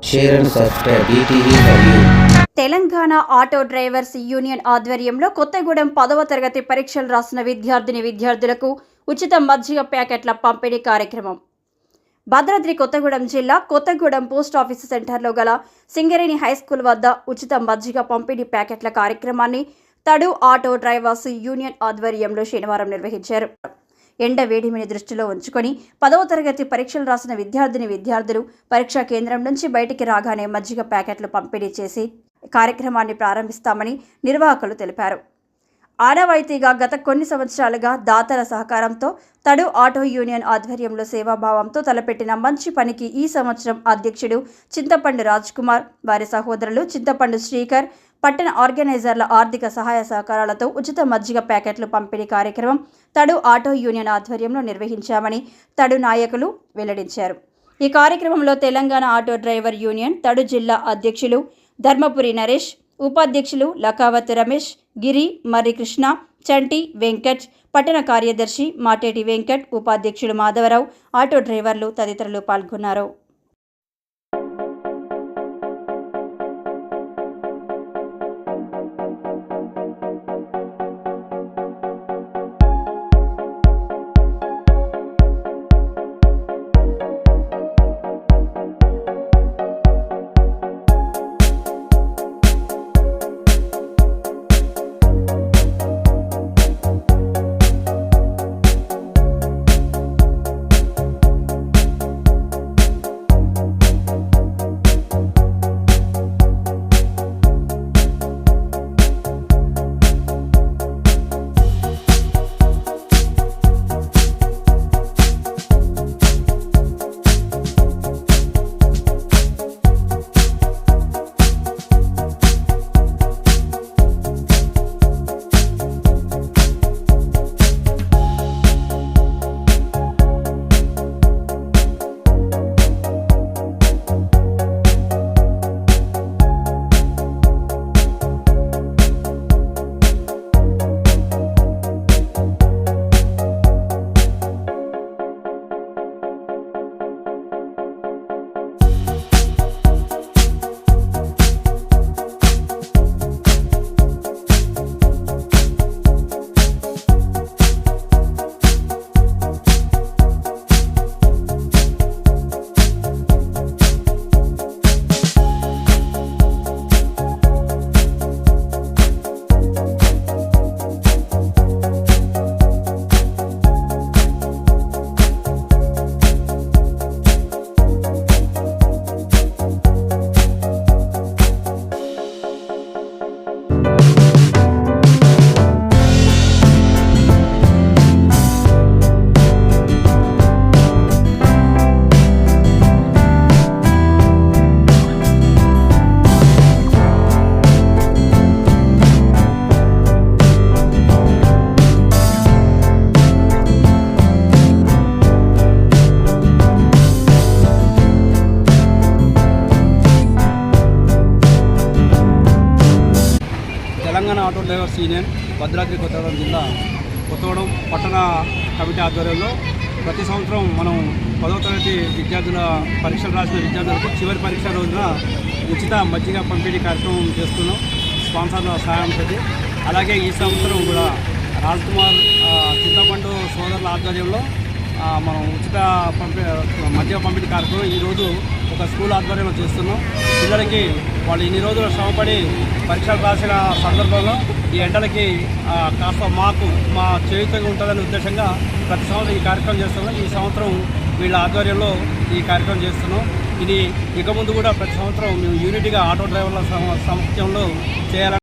Share and subscribe ETV for you. Telangana auto drivers union ఆధ్వర్యంలో కొత్తగూడెం 10వ తరగతి పరీక్షలు రాసిన విద్యార్థులకు ఉచిత మజ్జిగ ప్యాకెట్ల పంపిణీ కార్యక్రమం భద్రాద్రి కొత్తగూడెం జిల్లా కొత్తగూడెం పోస్ట్ ఆఫీసు సెంటర్లో గల సింగరేణి హైస్కూల్ వద్ద ఉచిత మజ్జిగ పంపిణీ ప్యాకెట్ల కార్యక్రమాన్ని తడు ఆటో డ్రైవర్స్ యూనియన్ ఆధ్వర్యంలో శనివారం నిర్వహించారు. ఎండ వేడిమిని దృష్టిలో ఉంచుకొని 10వ తరగతి పరీక్షలు రాసిన విద్యార్థులు పరీక్షా కేంద్రం నుంచి బయటికి రాగానే మజ్జిగ ప్యాకెట్లు పంపిణీ చేసి కార్యక్రమాన్ని ప్రారంభిస్తామని నిర్వాహకులు తెలిపారు. ఆనవాయితీగా గత కొన్ని సంవత్సరాలుగా దాతల సహకారంతో తడు ఆటో యూనియన్ ఆధ్వర్యంలో సేవాభావంతో తలపెట్టిన మంచి పనికి ఈ సంవత్సరం అధ్యక్షుడు చింతపండు రాజ్ కుమార్, వారి సహోదరులు చింతపండు శ్రీకర్, పట్టణ ఆర్గనైజర్ల ఆర్థిక సహాయ సహకారాలతో ఉచిత మజ్జిగ ప్యాకెట్లు పంపిణీ కార్యక్రమం తడు ఆటో యూనియన్ ఆధ్వర్యంలో నిర్వహించామని తడు నాయకులు వెల్లడించారు. ఈ కార్యక్రమంలో తెలంగాణ ఆటో డ్రైవర్ యూనియన్ తడు జిల్లా అధ్యక్షులు ధర్మపురి నరేష్, ఉపాధ్యక్షులు లకావత్ రమేష్, గిరి, మర్రి కృష్ణ, చంటి, వెంకట్, పట్టణ కార్యదర్శి మాటేటి వెంకట్, ఉపాధ్యక్షులు మాధవరావు, ఆటో డ్రైవర్లు తదితరులు పాల్గొన్నారు. Telangana auto drivers union Bhadradri Kothagudem జిల్లా కొత్తగూడెం పట్టణ కమిటీ ఆధ్వర్యంలో ప్రతి సంవత్సరం మనం 10వ తరగతి విద్యార్థుల పరీక్షలు రాసిన విద్యార్థులకు చివరి పరీక్ష రోజున ఉచిత మజ్జిగ పంపిణీ కార్యక్రమం చేస్తున్నాం స్పాన్సర్ల సహాయంతో. అలాగే ఈ సంవత్సరం కూడా రాజ్ కుమార్ చింతపండు సోదరుల ఆధ్వర్యంలో మనం ఉచిత మజ్జిగ పంపిణీ కార్యక్రమం ఈరోజు ఒక స్కూల్ ఆధ్వర్యంలో చేస్తున్నాం. పిల్లలకి వాళ్ళు ఇన్ని రోజులు శ్రమపడి పరీక్షలు రాసిన సందర్భంలో ఈ ఎండలకి కాస్త మా చేయుతంగా ఉంటుందనే ఉద్దేశంగా ప్రతి సంవత్సరం ఈ కార్యక్రమం చేస్తున్నాం. ఈ సంవత్సరం వీళ్ళ ఆధ్వర్యంలో ఈ కార్యక్రమం చేస్తున్నాం. ఇది ఇక ముందు కూడా ప్రతి సంవత్సరం మేము యూనిటీగా ఆటో డ్రైవర్ల సమక్షంలో చేయాలని